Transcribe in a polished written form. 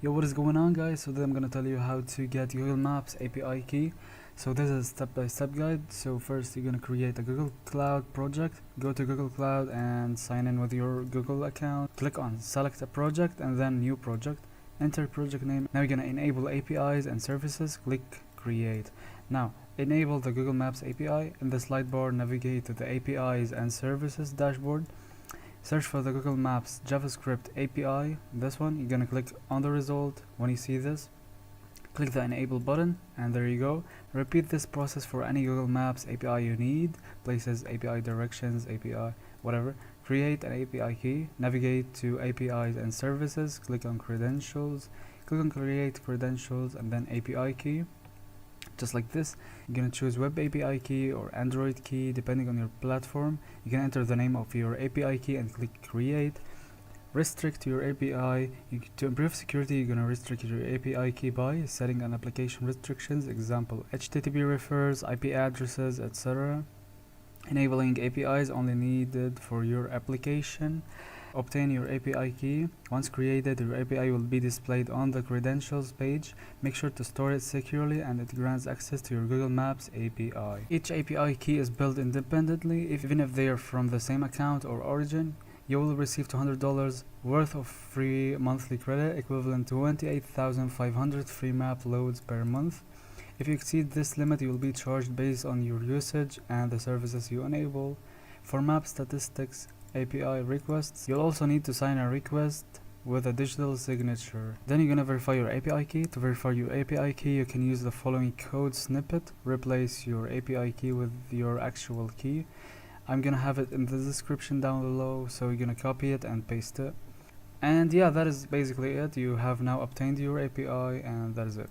Yo, what is going on, guys? So today I'm gonna tell you how to get Google Maps API key. So this is a step-by-step guide. So first you're gonna create a Google Cloud project. Go to Google Cloud and sign in with your Google account. Click on select a project and then new project. Enter project name. Now you're gonna enable APIs and services. Click create. Now enable the Google Maps API. In the slide bar, navigate to the APIs and services dashboard. Search for the Google Maps JavaScript API, this one. You're gonna click on the result. When you see this, click the enable button and there you go. Repeat this process for any Google Maps API you need, places, API directions, API, whatever. Create an API key, navigate to APIs and services, click on credentials, click on create credentials and then API key. Just like this, you're gonna choose web API key or Android key depending on your platform. You can enter the name of your API key and click create. Restrict your API. To improve security, you're gonna restrict your API key by setting an application restrictions, example HTTP refers, IP addresses, etc. Enabling APIs only needed for your application. Obtain your API key. Once created, your API will be displayed on the credentials page. Make sure to store it securely and it grants access to your Google Maps API. Each API key is built independently, even if they are from the same account or origin. You will receive $200 worth of free monthly credit, equivalent to 28,500 free map loads per month. If you exceed this limit, you will be charged based on your usage and the services you enable. For map statistics, API requests, you'll also need to sign a request with a digital signature. Then you're gonna verify your API key. To verify your API key, you can use the following code snippet. Replace your API key with your actual key. I'm gonna have it in the description down below, so you're gonna copy it and paste it. And yeah, that is basically it. You have now obtained your API and that is it.